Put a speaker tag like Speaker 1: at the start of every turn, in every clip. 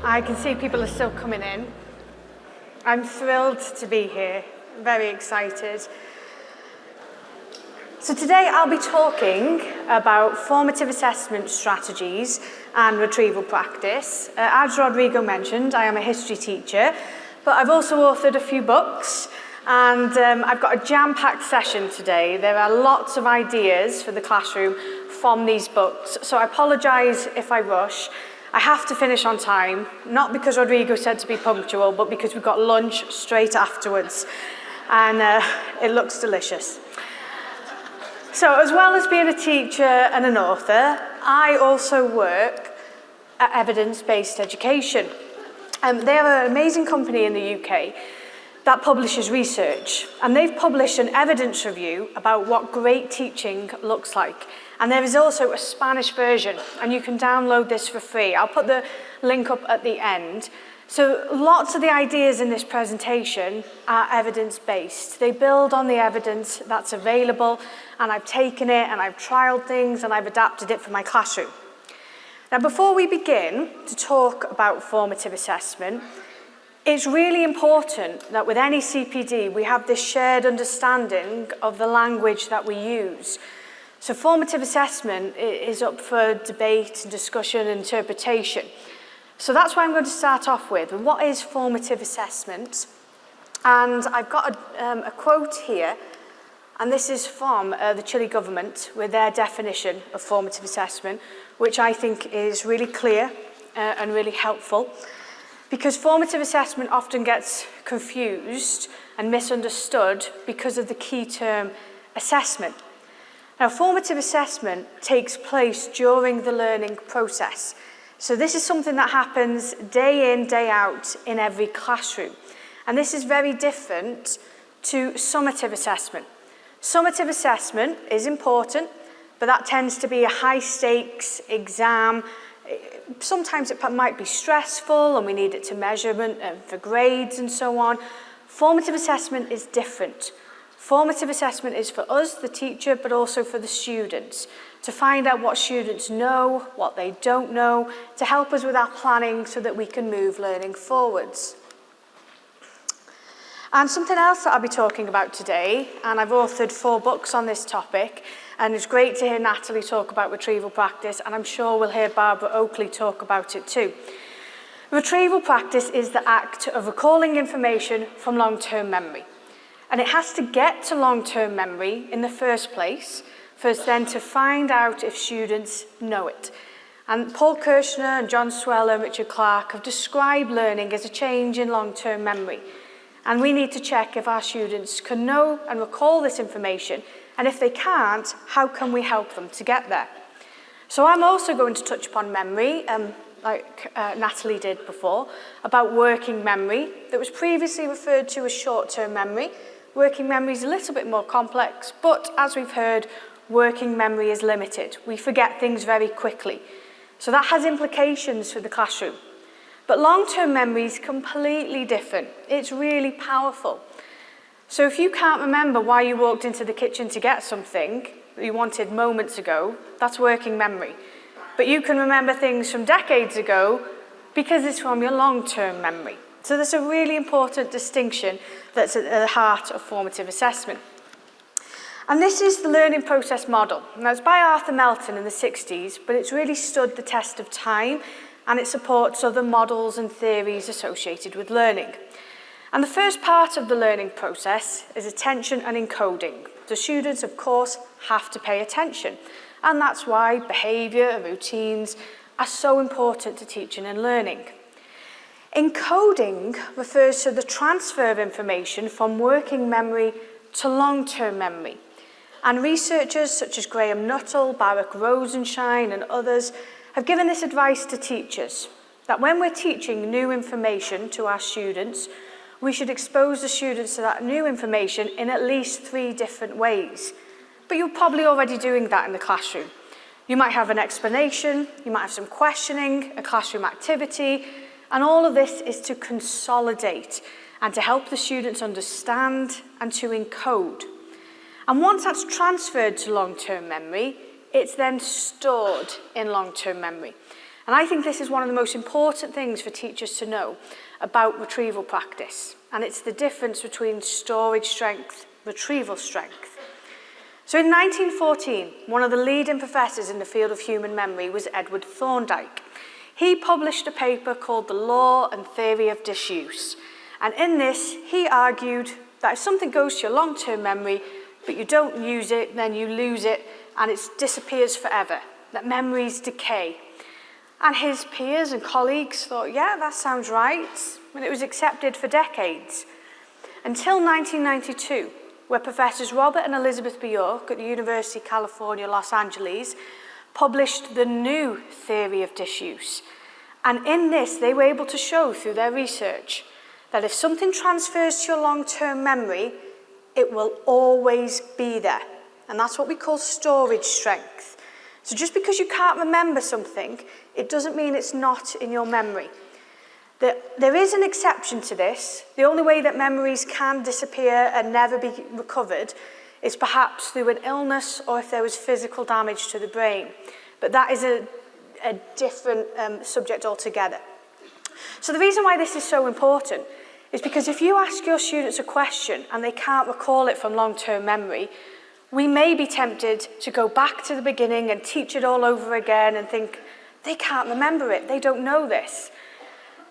Speaker 1: I can see people are still coming in. I'm thrilled to be here, very excited. So today I'll be talking about formative assessment strategies and retrieval practice. As Rodrigo mentioned, I am a history teacher, but I've also authored a few books, and I've got a jam-packed session today. There are lots of ideas for the classroom from these books, so I apologise if I rush. I have to finish on time, not because Rodrigo said to be punctual, but because we've got lunch straight afterwards, and it looks delicious. So as well as being a teacher and an author, I also work at Evidence-Based Education. They are an amazing company in the UK that publishes research, and they've published an evidence review about what great teaching looks like. And there is also a Spanish version, and you can download this for free. I'll put the link up at the end. So lots of the ideas in this presentation are evidence-based. They build on the evidence that's available, and I've taken it and I've trialed things and I've adapted it for my classroom. Now, before we begin to talk about formative assessment, it's really important that with any CPD, we have this shared understanding of the language that we use. So formative assessment is up for debate, discussion, and interpretation. So that's what I'm going to start off with. What is formative assessment? And I've got a quote here, and this is from the Chile government with their definition of formative assessment, which I think is really clear and really helpful, because formative assessment often gets confused and misunderstood because of the key term assessment. Now, formative assessment takes place during the learning process. So this is something that happens day in, day out in every classroom. And this is very different to summative assessment. Summative assessment is important, but that tends to be a high-stakes exam. Sometimes it might be stressful and we need it to measurement for grades and so on. Formative assessment is different. Formative assessment is for us, the teacher, but also for the students, to find out what students know, what they don't know, to help us with our planning so that we can move learning forwards. And something else that I'll be talking about today, and I've authored 4 books on this topic, and it's great to hear Natalie talk about retrieval practice, and I'm sure we'll hear Barbara Oakley talk about it too. Retrieval practice is the act of recalling information from long-term memory. And it has to get to long-term memory in the first place, for us then to find out if students know it. And Paul Kirshner and John Sweller and Richard Clark have described learning as a change in long-term memory. And we need to check if our students can know and recall this information, and if they can't, how can we help them to get there? So I'm also going to touch upon memory, like Natalie did before, about working memory that was previously referred to as short-term memory. Working memory is a little bit more complex, but as we've heard, working memory is limited. We forget things very quickly. So that has implications for the classroom. But long-term memory is completely different. It's really powerful. So if you can't remember why you walked into the kitchen to get something that you wanted moments ago, that's working memory. But you can remember things from decades ago because it's from your long-term memory. So there's a really important distinction that's at the heart of formative assessment. And this is the learning process model. Now, it's by Arthur Melton in the 60s, but it's really stood the test of time, and it supports other models and theories associated with learning. And the first part of the learning process is attention and encoding. The students, of course, have to pay attention, and that's why behaviour and routines are so important to teaching and learning. Encoding refers to the transfer of information from working memory to long-term memory. And researchers such as Graham Nuttall, Barak Rosenshine, and others have given this advice to teachers, that when we're teaching new information to our students, we should expose the students to that new information in at least 3 different ways. But you're probably already doing that in the classroom. You might have an explanation, you might have some questioning, a classroom activity, and all of this is to consolidate and to help the students understand and to encode. And once that's transferred to long-term memory, it's then stored in long-term memory. And I think this is one of the most important things for teachers to know about retrieval practice. And it's the difference between storage strength, retrieval strength. So in 1914, one of the leading professors in the field of human memory was Edward Thorndike. He published a paper called The Law and Theory of Disuse. And in this, he argued that if something goes to your long-term memory, but you don't use it, then you lose it, and it disappears forever, that memories decay. And his peers and colleagues thought, yeah, that sounds right, and it was accepted for decades. Until 1992, where Professors Robert and Elizabeth Bjork at the University of California, Los Angeles, published the new theory of disuse. And in this, they were able to show through their research that if something transfers to your long-term memory, it will always be there. And that's what we call storage strength. So just because you can't remember something, it doesn't mean it's not in your memory. There is an exception to this. The only way that memories can disappear and never be recovered is perhaps through an illness or if there was physical damage to the brain. But that is a different subject altogether. So the reason why this is so important is because if you ask your students a question and they can't recall it from long-term memory, we may be tempted to go back to the beginning and teach it all over again and think, they can't remember it, they don't know this.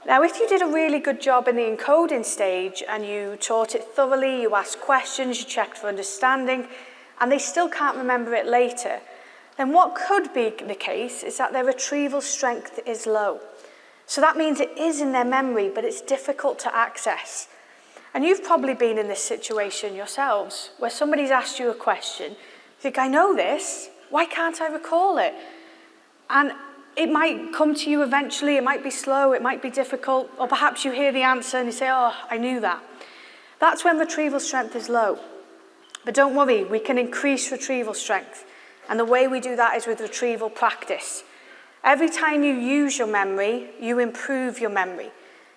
Speaker 1: Now, if you did a really good job in the encoding stage and you taught it thoroughly, you asked questions, you checked for understanding, and they still can't remember it later, then what could be the case is that their retrieval strength is low. So that means it is in their memory, but it's difficult to access. And you've probably been in this situation yourselves, where somebody's asked you a question, you think, I know this, why can't I recall it? And it might come to you eventually, it might be slow, it might be difficult, or perhaps you hear the answer and you say, oh, I knew that. That's when retrieval strength is low. But don't worry, we can increase retrieval strength. And the way we do that is with retrieval practice. Every time you use your memory, you improve your memory.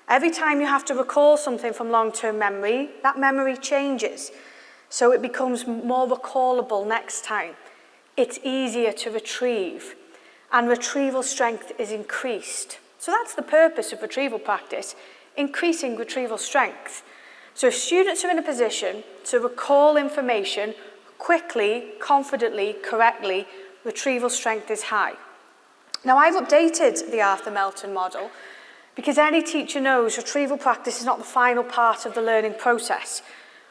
Speaker 1: Every time you have to recall something from long-term memory, that memory changes. So it becomes more recallable next time. It's easier to retrieve. And retrieval strength is increased. So that's the purpose of retrieval practice, increasing retrieval strength. So if students are in a position to recall information quickly, confidently, correctly, retrieval strength is high. Now, I've updated the Arthur Melton model because any teacher knows retrieval practice is not the final part of the learning process.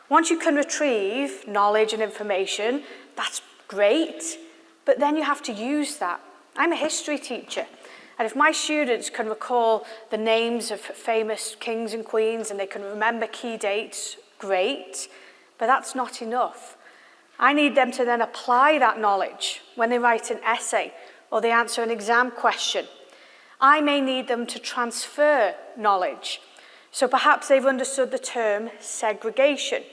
Speaker 1: Once you can retrieve knowledge and information, that's great, but then you have to use that. I'm a history teacher, and if my students can recall the names of famous kings and queens and they can remember key dates, great, but that's not enough. I need them to then apply that knowledge when they write an essay or they answer an exam question. I may need them to transfer knowledge. So perhaps they've understood the term segregation.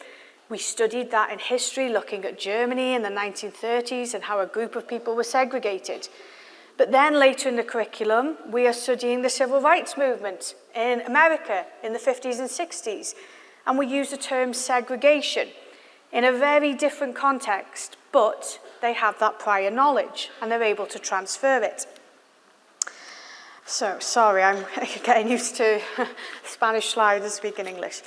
Speaker 1: We studied that in history, looking at Germany in the 1930s and how a group of people were segregated. But then later in the curriculum, we are studying the civil rights movement in America in the 50s and 60s. And we use the term segregation in a very different context, but they have that prior knowledge and they're able to transfer it. So, sorry, I'm getting used to Spanish slides and speaking English.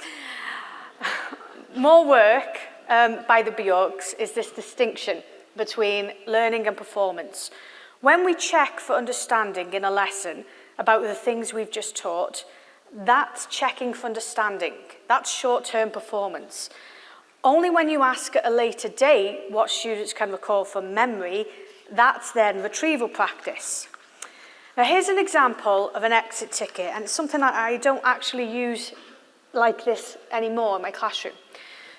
Speaker 1: More work by the Bjorks is this distinction between learning and performance. When we check for understanding in a lesson about the things we've just taught, that's checking for understanding. That's short-term performance. Only when you ask at a later date what students can recall from memory, that's then retrieval practice. Now here's an example of an exit ticket, and it's something that I don't actually use like this anymore in my classroom.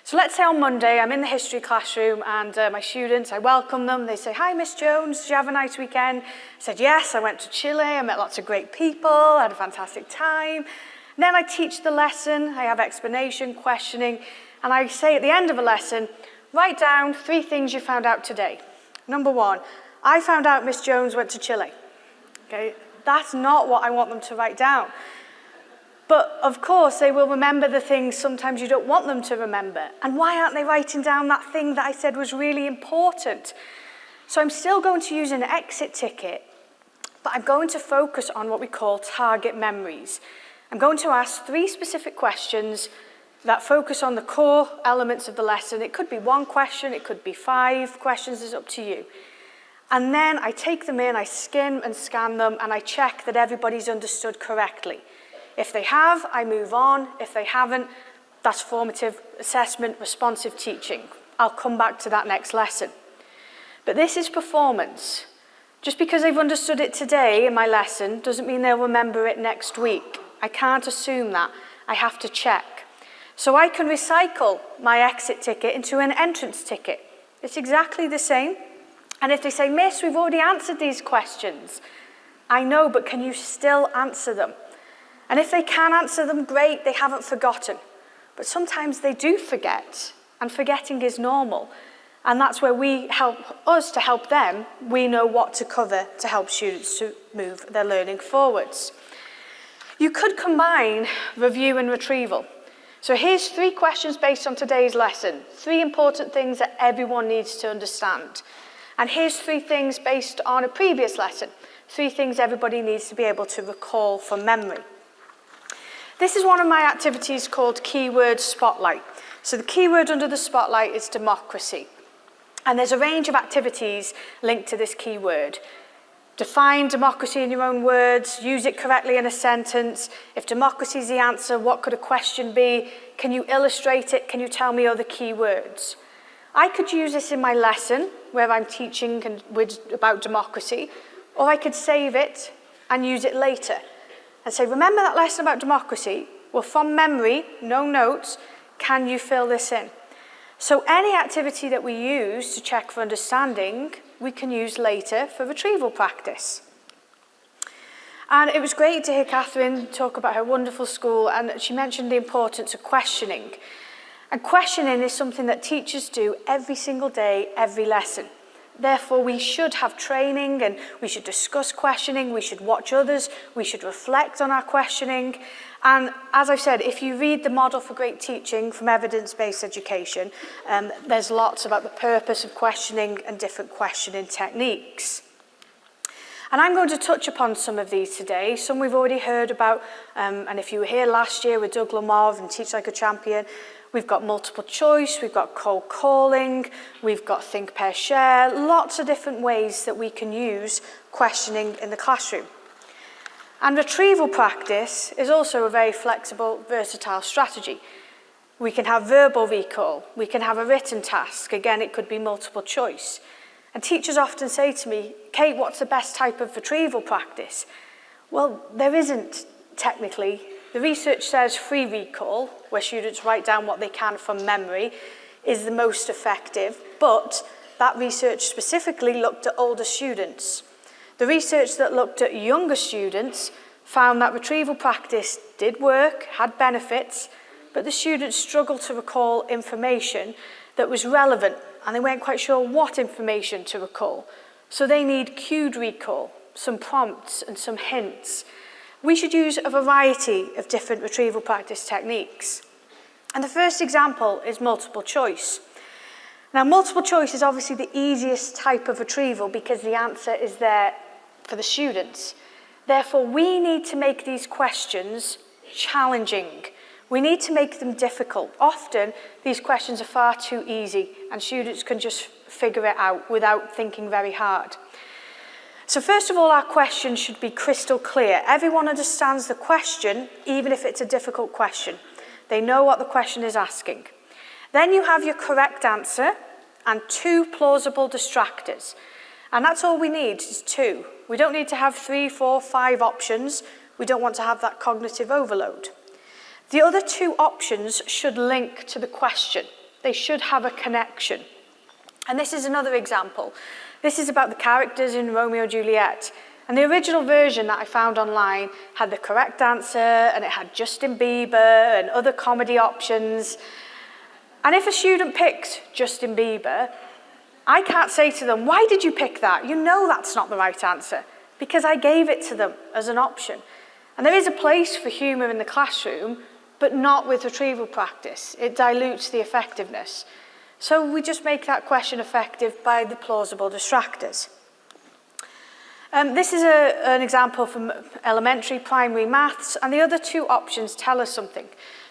Speaker 1: So let's say on Monday I'm in the history classroom and my students, I welcome them, they say, hi Miss Jones, did you have a nice weekend? I said, yes, I went to Chile, I met lots of great people, I had a fantastic time. And then I teach the lesson, I have explanation, questioning, and I say at the end of a lesson, write down 3 things you found out today. Number 1, I found out Miss Jones went to Chile. Okay, that's not what I want them to write down. But of course, they will remember the things sometimes you don't want them to remember. And why aren't they writing down that thing that I said was really important? So I'm still going to use an exit ticket but I'm going to focus on what we call target memories. I'm going to ask 3 specific questions that focus on the core elements of the lesson. It could be 1 question, it could be 5 questions, it's up to you. And then I take them in, I skim and scan them, and I check that everybody's understood correctly. If they have, I move on. If they haven't, that's formative assessment, responsive teaching. I'll come back to that next lesson. But this is performance. Just because they've understood it today in my lesson doesn't mean they'll remember it next week. I can't assume that. I have to check. So I can recycle my exit ticket into an entrance ticket. It's exactly the same. And if they say, Miss, we've already answered these questions. I know, but can you still answer them? And if they can answer them, great, they haven't forgotten. But sometimes they do forget, and forgetting is normal. And that's where we help us to help them. We know what to cover to help students to move their learning forwards. You could combine review and retrieval. So here's 3 questions based on today's lesson, 3 important things that everyone needs to understand. And here's 3 things based on a previous lesson, 3 things everybody needs to be able to recall from memory. This is one of my activities called Keyword Spotlight. So the keyword under the spotlight is democracy. And there's a range of activities linked to this keyword. Define democracy in your own words, use it correctly in a sentence. If democracy is the answer, what could a question be? Can you illustrate it? Can you tell me other keywords? I could use this in my lesson where I'm teaching about democracy, or I could save it and use it later and say, remember that lesson about democracy? Well, from memory, no notes, can you fill this in? So any activity that we use to check for understanding, we can use later for retrieval practice. And it was great to hear Catherine talk about her wonderful school, and she mentioned the importance of questioning. And questioning is something that teachers do every single day, every lesson. Therefore, we should have training and we should discuss questioning, we should watch others, we should reflect on our questioning. And as I've said, if you read the Model for Great Teaching from Evidence-Based Education, there's lots about the purpose of questioning and different questioning techniques. And I'm going to touch upon some of these today. Some we've already heard about, and if you were here last year with Doug Lamov and Teach Like a Champion, we've got multiple choice, we've got cold calling, we've got think, pair, share, lots of different ways that we can use questioning in the classroom. And retrieval practice is also a very flexible, versatile strategy. We can have verbal recall, we can have a written task, again it could be multiple choice. And teachers often say to me, Kate, what's the best type of retrieval practice? Well, there isn't technically. The research says free recall, where students write down what they can from memory, is the most effective, but that research specifically looked at older students. The research that looked at younger students found that retrieval practice did work, had benefits, but the students struggled to recall information that was relevant, and they weren't quite sure what information to recall. So they need cued recall, some prompts and some hints. We should use a variety of different retrieval practice techniques. And the first example is multiple choice. Now, multiple choice is obviously the easiest type of retrieval because the answer is there for the students. Therefore, we need to make these questions challenging. We need to make them difficult. Often, these questions are far too easy and students can just figure it out without thinking very hard. So first of all, our question should be crystal clear. Everyone understands the question, even if it's a difficult question. They know what the question is asking. Then you have your correct answer and 2 plausible distractors. And that's all we need is 2. We don't need to have 3, 4, 5 options. We don't want to have that cognitive overload. The other 2 options should link to the question. They should have a connection. And this is another example. This is about the characters in Romeo and Juliet. And the original version that I found online had the correct answer, and it had Justin Bieber and other comedy options. And if a student picked Justin Bieber, I can't say to them, why did you pick that? You know that's not the right answer, because I gave it to them as an option. And there is a place for humour in the classroom, but not with retrieval practice. It dilutes the effectiveness. So we just make that question effective by the plausible distractors. This is an example from elementary, primary maths, and the other two options tell us something.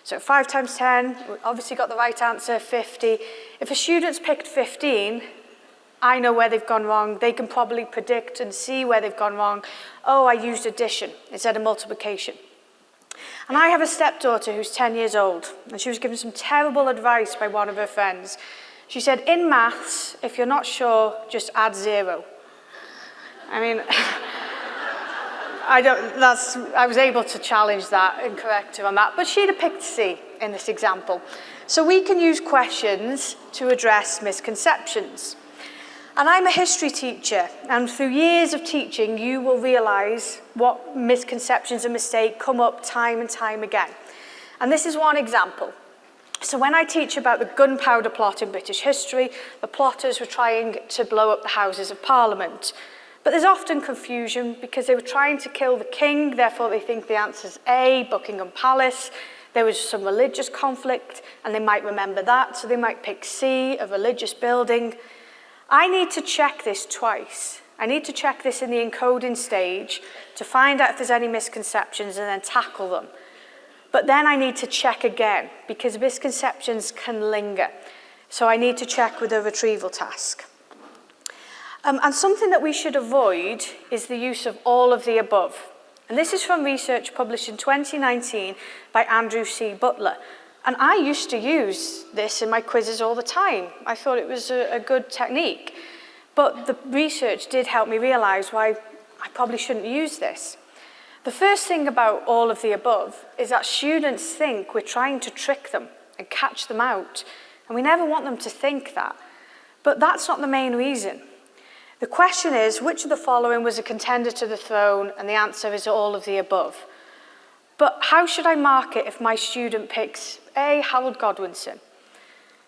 Speaker 1: So 5 times 10, we obviously got the right answer, 50. If a student's picked 15, I know where they've gone wrong. They can probably predict and see where they've gone wrong. Oh, I used addition instead of multiplication. And I have a stepdaughter who's 10 years old, and she was given some terrible advice by one of her friends. She said, in maths, if you're not sure, just add 0. I mean, I was able to challenge that and correct her on that, but she'd have picked C in this example. So we can use questions to address misconceptions. And I'm a history teacher, and through years of teaching, you will realise what misconceptions and mistakes come up time and time again. And this is one example. So when I teach about the gunpowder plot in British history, the plotters were trying to blow up the Houses of Parliament. But there's often confusion because they were trying to kill the king, therefore they think the answer's A, Buckingham Palace. There was some religious conflict, and they might remember that, so they might pick C, a religious building. I need to check this twice. I need to check this in the encoding stage to find out if there's any misconceptions and then tackle them. But then I need to check again because misconceptions can linger. So I need to check with a retrieval task. And something that we should avoid is the use of all of the above. And this is from research published in 2019 by Andrew C. Butler. And I used to use this in my quizzes all the time. I thought it was a good technique. But the research did help me realise why I probably shouldn't use this. The first thing about all of the above is that students think we're trying to trick them and catch them out. And we never want them to think that. But that's not the main reason. The question is, which of the following was a contender to the throne? And the answer is all of the above. But how should I mark it if my student picks A, Harold Godwinson?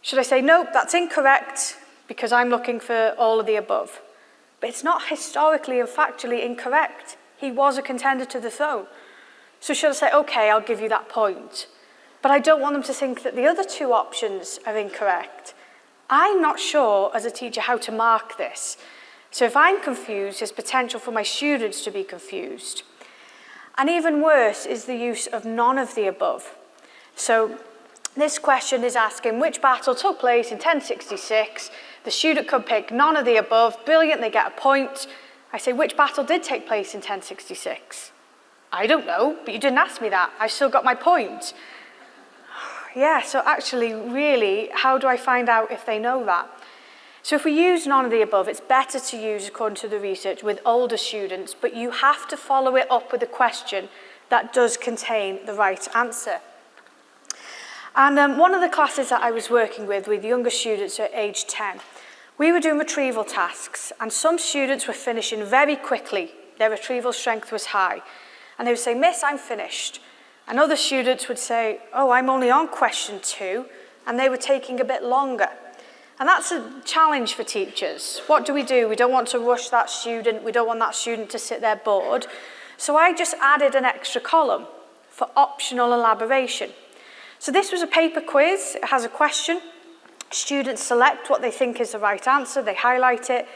Speaker 1: Should I say, nope, that's incorrect because I'm looking for all of the above? But it's not historically and factually incorrect. He was a contender to the throne. So should I say, okay, I'll give you that point. But I don't want them to think that the other two options are incorrect. I'm not sure as a teacher how to mark this. So if I'm confused, there's potential for my students to be confused. And even worse is the use of none of the above. So this question is asking which battle took place in 1066. The student could pick none of the above. Brilliant, they get a point. I say, which battle did take place in 1066? I don't know, but you didn't ask me that. I've still got my point. Yeah, so actually, really, how do I find out if they know that? So if we use none of the above, it's better to use, according to the research, with older students, but you have to follow it up with a question that does contain the right answer. And one of the classes that I was working with younger students at age 10, we were doing retrieval tasks, and some students were finishing very quickly. Their retrieval strength was high. And they would say, Miss, I'm finished. And other students would say, oh, I'm only on question 2, and they were taking a bit longer. And that's a challenge for teachers. What do? We don't want to rush that student. We don't want that student to sit there bored. So I just added an extra column for optional elaboration. So this was a paper quiz. It has a question. Students select what they think is the right answer. They highlight it.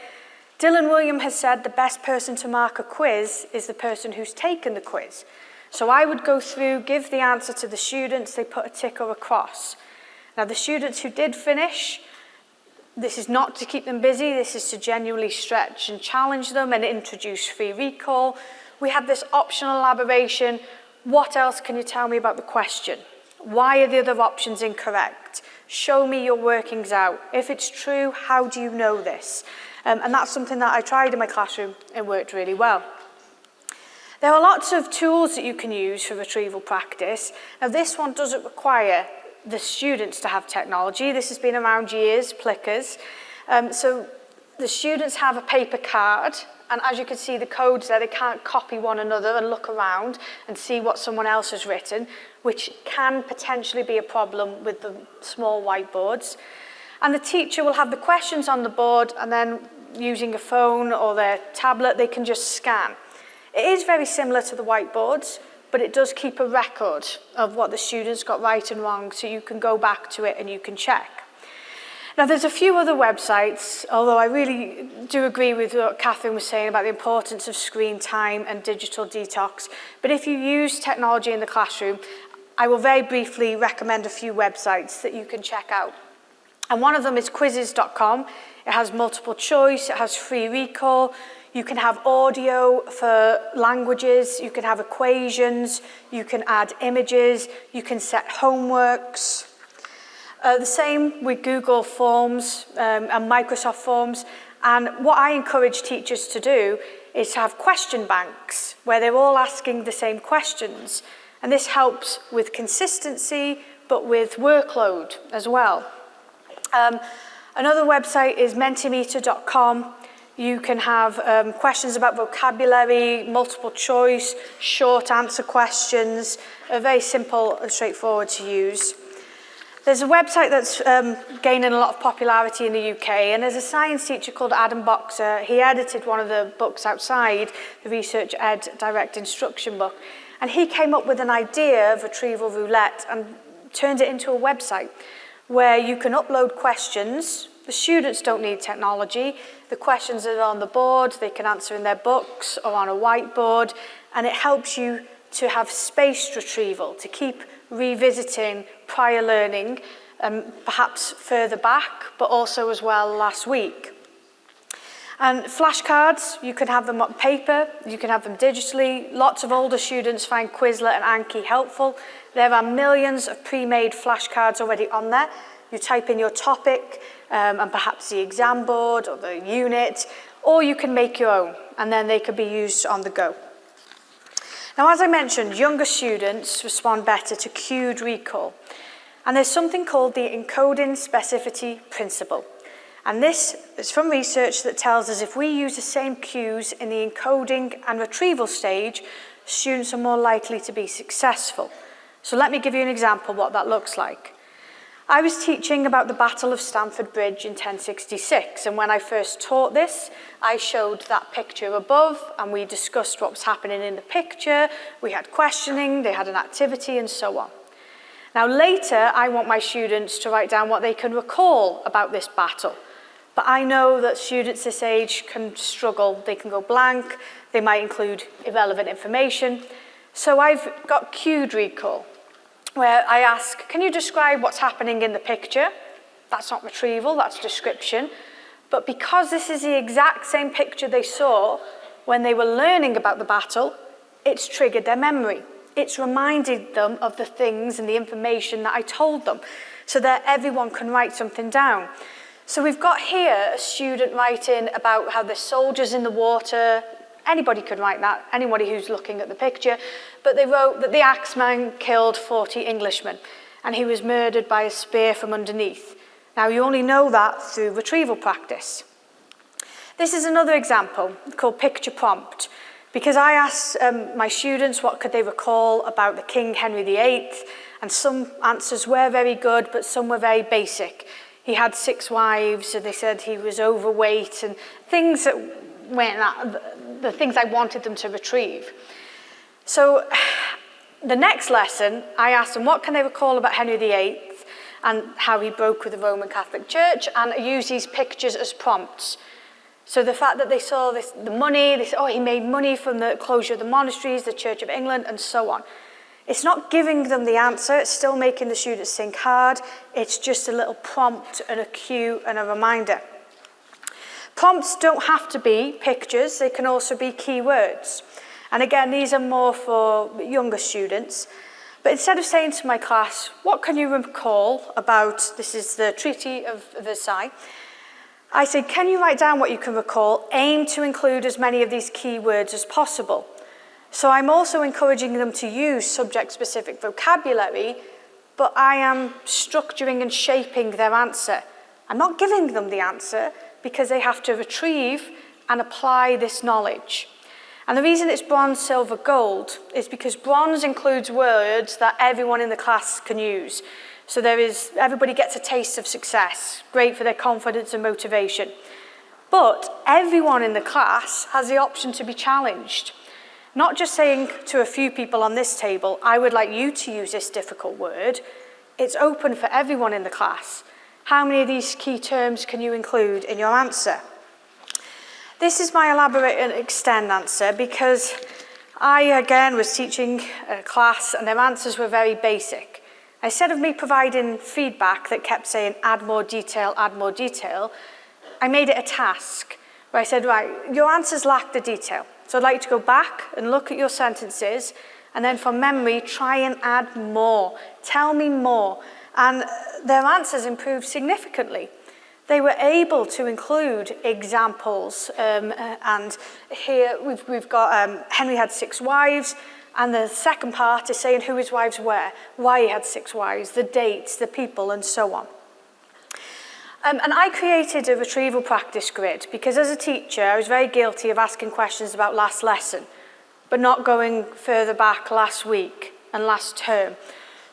Speaker 1: Dylan William has said the best person to mark a quiz is the person who's taken the quiz. So I would go through, give the answer to the students. They put a tick or a cross. Now the students who did finish, this is not to keep them busy, this is to genuinely stretch and challenge them and introduce free recall. We had this optional elaboration. What else can you tell me about the question? Why are the other options incorrect? Show me your workings out. If it's true, how do you know this? And that's something that I tried in my classroom and worked really well. There are lots of tools that you can use for retrieval practice. Now this one doesn't require the students to have technology. This has been around years, Plickers. So the students have a paper card, and as you can see the codes there, they can't copy one another and look around and see what someone else has written, which can potentially be a problem with the small whiteboards. And the teacher will have the questions on the board, and then using a phone or their tablet, they can just scan. It is very similar to the whiteboards, but it does keep a record of what the students got right and wrong, so you can go back to it and you can check. Now, there's a few other websites, although I really do agree with what Catherine was saying about the importance of screen time and digital detox. But if you use technology in the classroom, I will very briefly recommend a few websites that you can check out. And one of them is quizzes.com. It has multiple choice, it has free recall. You can have audio for languages, you can have equations, you can add images, you can set homeworks. The same with Google Forms and Microsoft Forms. And what I encourage teachers to do is to have question banks where they're all asking the same questions. And this helps with consistency, but with workload as well. Another website is mentimeter.com. You can have questions about vocabulary, multiple choice, short answer questions, very simple and straightforward to use. There's a website that's gaining a lot of popularity in the UK, and there's a science teacher called Adam Boxer. He edited one of the books outside, the Research Ed Direct Instruction book, and he came up with an idea of retrieval roulette and turned it into a website where you can upload questions. The students don't need technology. The questions are on the board, they can answer in their books or on a whiteboard, and it helps you to have spaced retrieval, to keep revisiting prior learning, perhaps further back, but also as well last week. And flashcards, you can have them on paper, you can have them digitally. Lots of older students find Quizlet and Anki helpful. There are millions of pre-made flashcards already on there. You type in your topic and perhaps the exam board or the unit, or you can make your own, and then they can be used on the go. Now, as I mentioned, younger students respond better to cued recall. And there's something called the encoding specificity principle. And this is from research that tells us if we use the same cues in the encoding and retrieval stage, students are more likely to be successful. So let me give you an example of what that looks like. I was teaching about the Battle of Stamford Bridge in 1066, and when I first taught this, I showed that picture above, and we discussed what was happening in the picture, we had questioning, they had an activity, and so on. Now later, I want my students to write down what they can recall about this battle, but I know that students this age can struggle, they can go blank, they might include irrelevant information, so I've got cued recall, where I ask, can you describe what's happening in the picture? That's not retrieval, that's description. But because this is the exact same picture they saw when they were learning about the battle, it's triggered their memory. It's reminded them of the things and the information that I told them, so that everyone can write something down. So we've got here a student writing about how there's soldiers in the water. Anybody could write that, anybody who's looking at the picture. But they wrote that the axeman killed 40 Englishmen and he was murdered by a spear from underneath. Now, you only know that through retrieval practice. This is another example called picture prompt, because I asked my students what could they recall about the King Henry VIII, and some answers were very good, but some were very basic. He had 6 wives, and they said he was overweight, and things that weren't the things I wanted them to retrieve. So the next lesson, I asked them what can they recall about Henry VIII and how he broke with the Roman Catholic Church, and I use these pictures as prompts. So the fact that they saw the money, they said, oh, he made money from the closure of the monasteries, the Church of England, and so on. It's not giving them the answer, it's still making the students think hard. It's just a little prompt and a cue and a reminder. Prompts don't have to be pictures, they can also be keywords. And again, these are more for younger students. But instead of saying to my class, what can you recall about, this is the Treaty of Versailles, I say, can you write down what you can recall? Aim to include as many of these keywords as possible. So I'm also encouraging them to use subject-specific vocabulary, but I am structuring and shaping their answer. I'm not giving them the answer because they have to retrieve and apply this knowledge. And the reason it's bronze, silver, gold is because bronze includes words that everyone in the class can use. So everybody gets a taste of success, great for their confidence and motivation. But everyone in the class has the option to be challenged. Not just saying to a few people on this table, I would like you to use this difficult word. It's open for everyone in the class. How many of these key terms can you include in your answer? This is my elaborate and extend answer because I, again, was teaching a class and their answers were very basic. Instead of me providing feedback that kept saying, add more detail, I made it a task where I said, right, your answers lack the detail. So I'd like you to go back and look at your sentences and then from memory, try and add more. Tell me more. And their answers improved significantly. They were able to include examples. And here we've got Henry had 6 wives. And the second part is saying who his wives were, why he had 6 wives, the dates, the people, and so on. And I created a retrieval practice grid because as a teacher, I was very guilty of asking questions about last lesson, but not going further back last week and last term.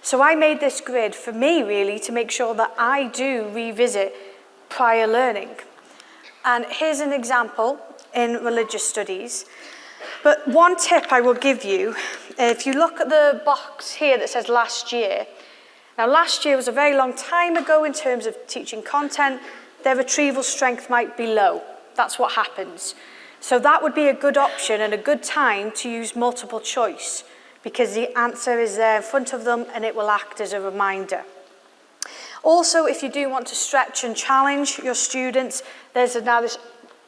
Speaker 1: So I made this grid for me, really, to make sure that I do revisit prior learning. And here's an example in religious studies. But one tip I will give you, if you look at the box here that says last year, now last year was a very long time ago in terms of teaching content, their retrieval strength might be low. That's what happens. So that would be a good option and a good time to use multiple choice because the answer is there in front of them and it will act as a reminder. Also, if you do want to stretch and challenge your students, there's now this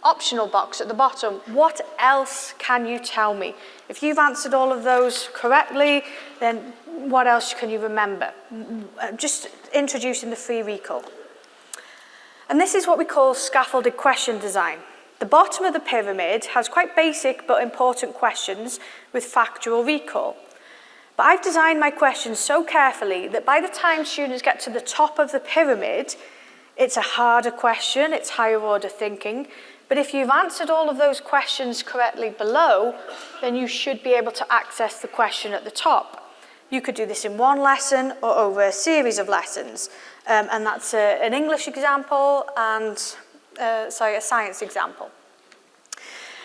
Speaker 1: optional box at the bottom. What else can you tell me? If you've answered all of those correctly, then what else can you remember? Just introducing the free recall. And this is what we call scaffolded question design. The bottom of the pyramid has quite basic but important questions with factual recall. But I've designed my questions so carefully that by the time students get to the top of the pyramid, it's a harder question, it's higher order thinking. But if you've answered all of those questions correctly below, then you should be able to access the question at the top. You could do this in one lesson or over a series of lessons. And that's an English example and, a science example.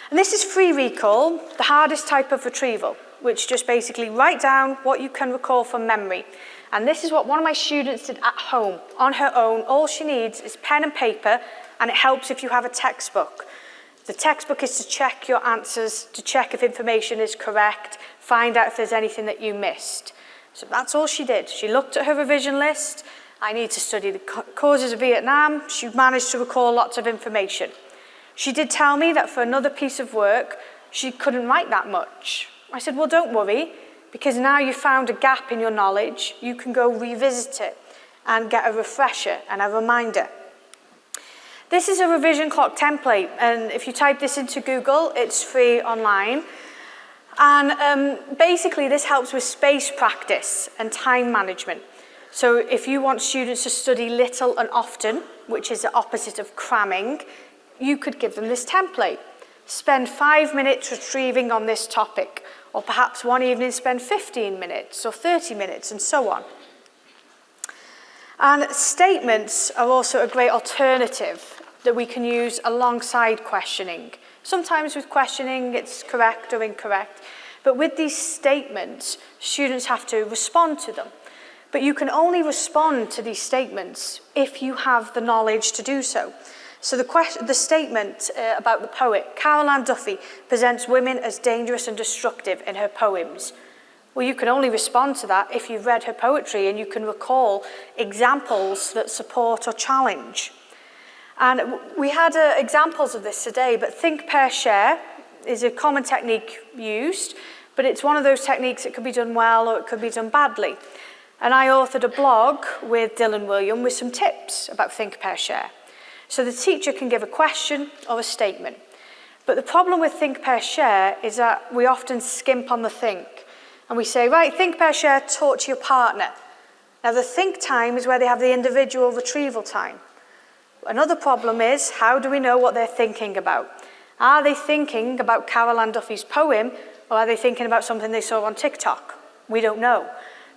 Speaker 1: And this is free recall, the hardest type of retrieval, which just basically write down what you can recall from memory. And this is what one of my students did at home, on her own. All she needs is pen and paper, and it helps if you have a textbook. The textbook is to check your answers, to check if information is correct, find out if there's anything that you missed. So that's all she did. She looked at her revision list. I need to study the causes of Vietnam. She managed to recall lots of information. She did tell me that for another piece of work, she couldn't write that much. I said, well, don't worry, because now you've found a gap in your knowledge, you can go revisit it and get a refresher and a reminder. This is a revision clock template, and if you type this into Google, it's free online. And basically, this helps with space practice and time management. So if you want students to study little and often, which is the opposite of cramming, you could give them this template. Spend 5 minutes retrieving on this topic, or perhaps one evening spend 15 minutes or 30 minutes, and so on. And statements are also a great alternative that we can use alongside questioning. Sometimes with questioning, it's correct or incorrect, but with these statements, students have to respond to them. But you can only respond to these statements if you have the knowledge to do so. So the statement about the poet, Carol Ann Duffy presents women as dangerous and destructive in her poems. Well, you can only respond to that if you've read her poetry and you can recall examples that support or challenge. And we had examples of this today, but think, pair, share is a common technique used, but it's one of those techniques that could be done well or it could be done badly. And I authored a blog with Dylan William with some tips about think, pair, share. So the teacher can give a question or a statement. But the problem with think, pair, share is that we often skimp on the think. And we say, right, think, pair, share, talk to your partner. Now the think time is where they have the individual retrieval time. Another problem is, how do we know what they're thinking about? Are they thinking about Carol Ann Duffy's poem, or are they thinking about something they saw on TikTok? We don't know.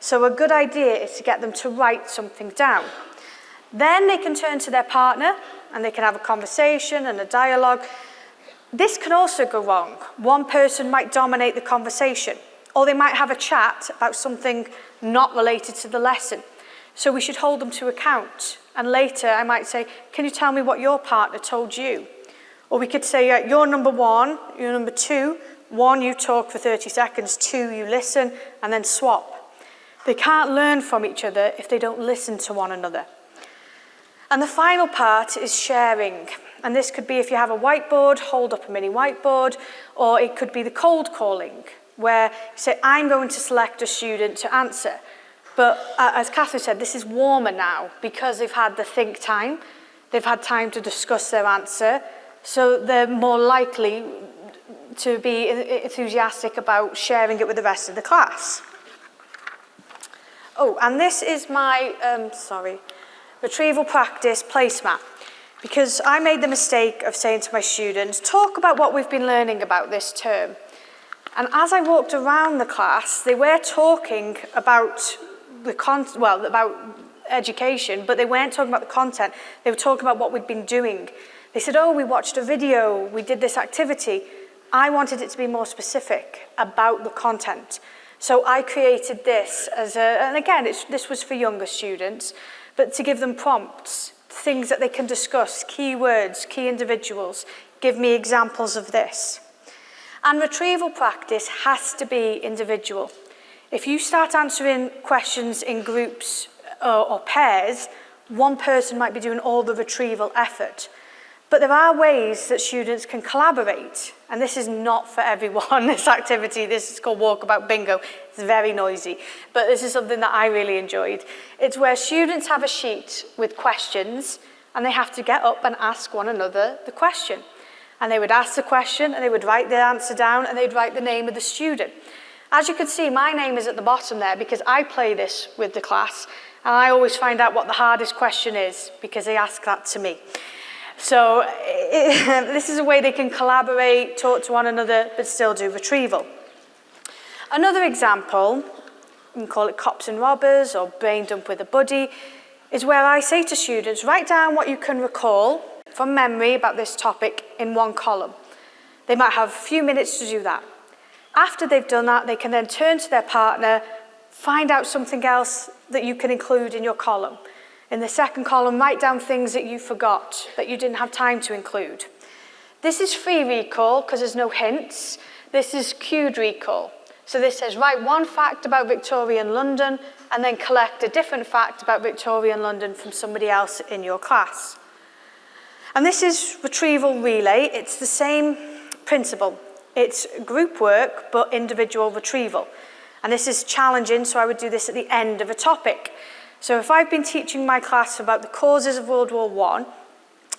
Speaker 1: So a good idea is to get them to write something down. Then they can turn to their partner, and they can have a conversation and a dialogue. This can also go wrong. One person might dominate the conversation, or they might have a chat about something not related to the lesson. So we should hold them to account. And later I might say, can you tell me what your partner told you? Or we could say, you're number one, you're number two. One, you talk for 30 seconds. Two, you listen, and then swap. They can't learn from each other if they don't listen to one another. And the final part is sharing. And this could be if you have a whiteboard, hold up a mini whiteboard, or it could be the cold calling, where you say, I'm going to select a student to answer. But as Catherine said, this is warmer now because they've had the think time, they've had time to discuss their answer, so they're more likely to be enthusiastic about sharing it with the rest of the class. Oh, and this is my, retrieval practice placemat, because I made the mistake of saying to my students, talk about what we've been learning about this term. And as I walked around the class, they were talking about about education, but they weren't talking about the content. They were talking about what we'd been doing. They said, oh, we watched a video, we did this activity. I wanted it to be more specific about the content. So I created this and again, this was for younger students, but to give them prompts, things that they can discuss, keywords, key individuals, give me examples of this. And retrieval practice has to be individual. If you start answering questions in groups or pairs, one person might be doing all the retrieval effort. But there are ways that students can collaborate, and this is not for everyone, this activity. This is called Walkabout Bingo. It's very noisy, but this is something that I really enjoyed. It's where students have a sheet with questions, and they have to get up and ask one another the question. And they would ask the question, and they would write the answer down, and they'd write the name of the student. As you can see, my name is at the bottom there because I play this with the class, and I always find out what the hardest question is because they ask that to me. So this is a way they can collaborate, talk to one another, but still do retrieval. Another example, you can call it cops and robbers or brain dump with a buddy, is where I say to students, write down what you can recall from memory about this topic in one column. They might have a few minutes to do that. After they've done that, they can then turn to their partner, find out something else that you can include in your column. In the second column, write down things that you forgot, that you didn't have time to include. This is free recall because there's no hints. This is cued recall. So this says, write one fact about Victorian London and then collect a different fact about Victorian London from somebody else in your class. And this is retrieval relay. It's the same principle. It's group work, but individual retrieval. And this is challenging, so I would do this at the end of a topic. So if I've been teaching my class about the causes of World War I,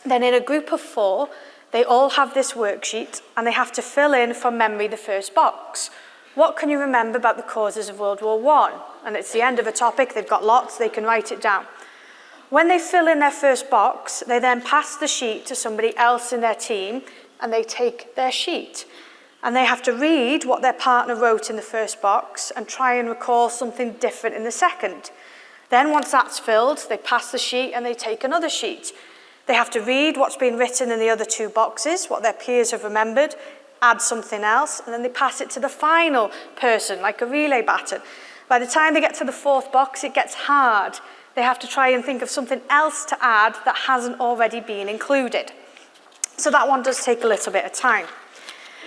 Speaker 1: then in a group of 4, they all have this worksheet, and they have to fill in from memory the first box. What can you remember about the causes of World War I? And it's the end of a topic, they've got lots, they can write it down. When they fill in their first box, they then pass the sheet to somebody else in their team, and they take their sheet. And they have to read what their partner wrote in the first box and try and recall something different in the second. Then once that's filled, they pass the sheet and they take another sheet. They have to read what's been written in the other 2 boxes, what their peers have remembered, add something else, and then they pass it to the final person, like a relay baton. By the time they get to the 4th box, it gets hard. They have to try and think of something else to add that hasn't already been included. So that one does take a little bit of time.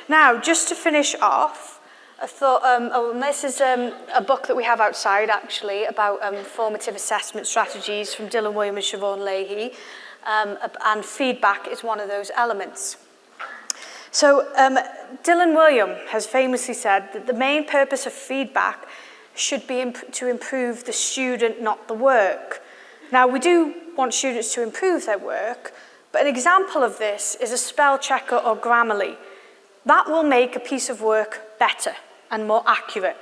Speaker 1: Now, just to finish off, I thought, this is a book that we have outside, actually, about formative assessment strategies from Dylan William and Siobhan Leahy, and feedback is one of those elements. So Dylan William has famously said that the main purpose of feedback should be to improve the student, not the work. Now, we do want students to improve their work, but an example of this is a spell checker or Grammarly. That will make a piece of work better and more accurate,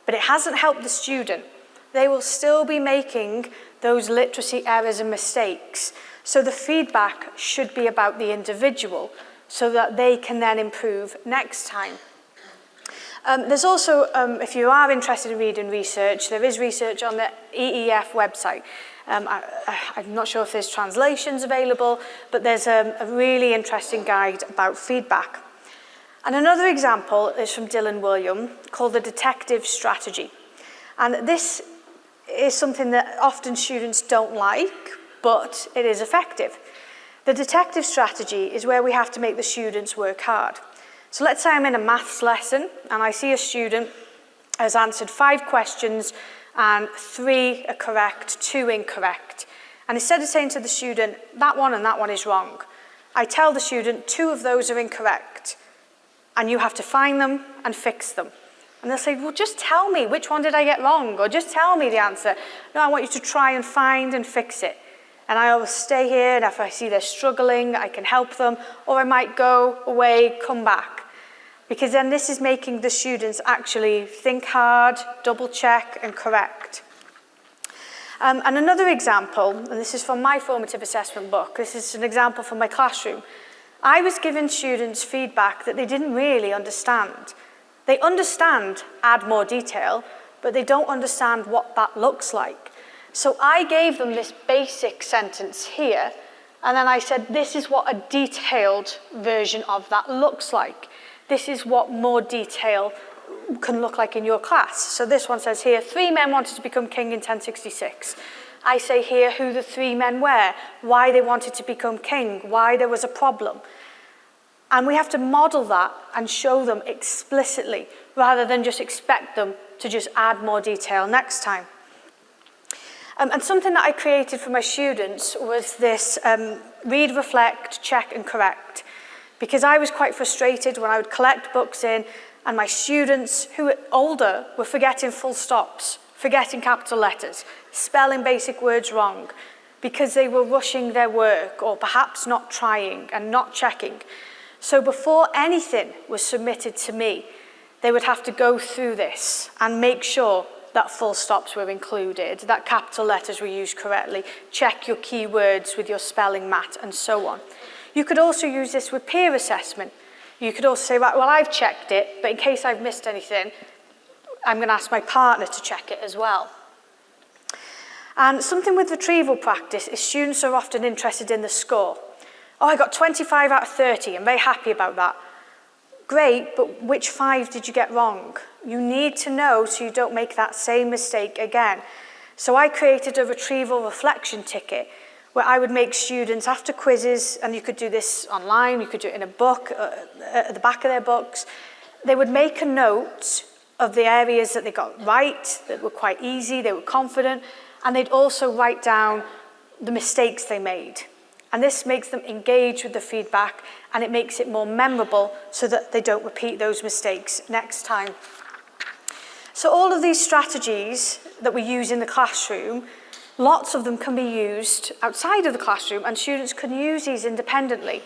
Speaker 1: but it hasn't helped the student. They will still be making those literacy errors and mistakes. So the feedback should be about the individual so that they can then improve next time. There's also, if you are interested in reading research, there is research on the EEF website. I'm not sure if there's translations available, but there's a really interesting guide about feedback. And another example is from Dylan William, called the detective strategy. And this is something that often students don't like, but it is effective. The detective strategy is where we have to make the students work hard. So let's say I'm in a maths lesson and I see a student has answered 5 questions and 3 are correct, 2 incorrect. And instead of saying to the student, that one and that one is wrong, I tell the student 2 of those are incorrect and you have to find them and fix them. And they'll say, well, just tell me, which one did I get wrong? Or just tell me the answer. No, I want you to try and find and fix it. And I always stay here, and if I see they're struggling, I can help them, or I might go away, come back. Because then this is making the students actually think hard, double check, and correct. And another example, and this is from my formative assessment book, this is an example from my classroom. I was giving students feedback that they didn't really understand. They understand add more detail, but they don't understand what that looks like. So I gave them this basic sentence here, and then I said, this is what a detailed version of that looks like. This is what more detail can look like in your class. So this one says here, 3 men wanted to become king in 1066. I say here who the 3 men were, why they wanted to become king, why there was a problem. And we have to model that and show them explicitly, rather than just expect them to just add more detail next time. And something that I created for my students was this read, reflect, check, and correct. Because I was quite frustrated when I would collect books in and my students who were older were forgetting full stops, forgetting capital letters, spelling basic words wrong, because they were rushing their work or perhaps not trying and not checking. So before anything was submitted to me, they would have to go through this and make sure that full stops were included, that capital letters were used correctly, check your keywords with your spelling mat, and so on. You could also use this with peer assessment. You could also say, right, well, I've checked it, but in case I've missed anything, I'm going to ask my partner to check it as well. And something with retrieval practice is students are often interested in the score. Oh, I got 25 out of 30, I'm very happy about that. Great, but which 5 did you get wrong? You need to know so you don't make that same mistake again. So I created a retrieval reflection ticket where I would make students, after quizzes, and you could do this online, you could do it in a book, at the back of their books, they would make a note of the areas that they got right, that were quite easy, they were confident, and they'd also write down the mistakes they made. And this makes them engage with the feedback, and it makes it more memorable so that they don't repeat those mistakes next time. So all of these strategies that we use in the classroom, lots of them can be used outside of the classroom, and students can use these independently.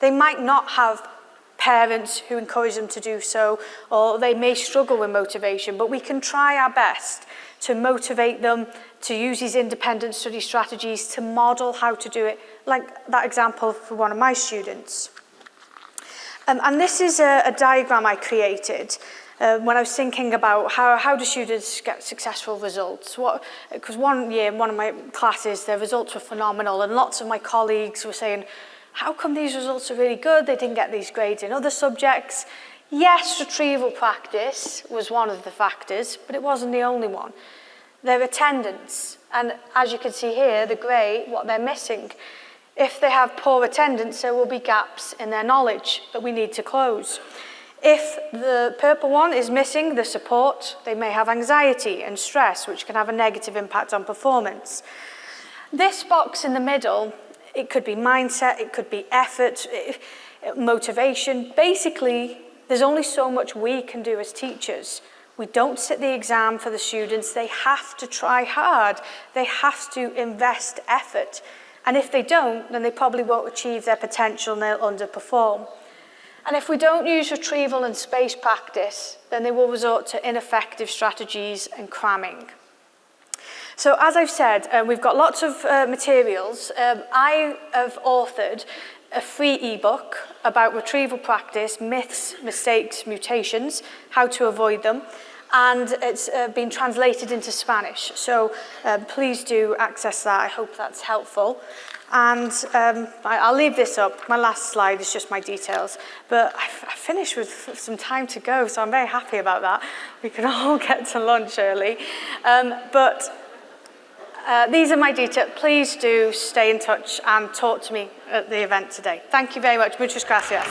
Speaker 1: They might not have parents who encourage them to do so, or they may struggle with motivation, but we can try our best to motivate them to use these independent study strategies, to model how to do it, like that example for one of my students. And this is a diagram I created when I was thinking about how do students get successful results. Because one year in one of my classes, their results were phenomenal, and lots of my colleagues were saying, how come these results are really good? They didn't get these grades in other subjects. Yes, retrieval practice was one of the factors, but it wasn't the only one. Their attendance, and as you can see here, the grey, what they're missing. If they have poor attendance, there will be gaps in their knowledge that we need to close. If the purple one is missing the support, they may have anxiety and stress, which can have a negative impact on performance. This box in the middle, it could be mindset, it could be effort, motivation. Basically, there's only so much we can do as teachers. We don't sit the exam for the students. They have to try hard. They have to invest effort. And if they don't, then they probably won't achieve their potential and they'll underperform. And if we don't use retrieval and space practice, then they will resort to ineffective strategies and cramming. So as I've said, we've got lots of materials. I have authored a free ebook about retrieval practice, myths, mistakes, mutations, how to avoid them. And it's been translated into Spanish. So please do access that. I hope that's helpful. And I'll leave this up. My last slide is just my details. But I finished with some time to go, so I'm very happy about that. We can all get to lunch early. But These are my details. Please do stay in touch and talk to me at the event today. Thank you very much. Muchas gracias.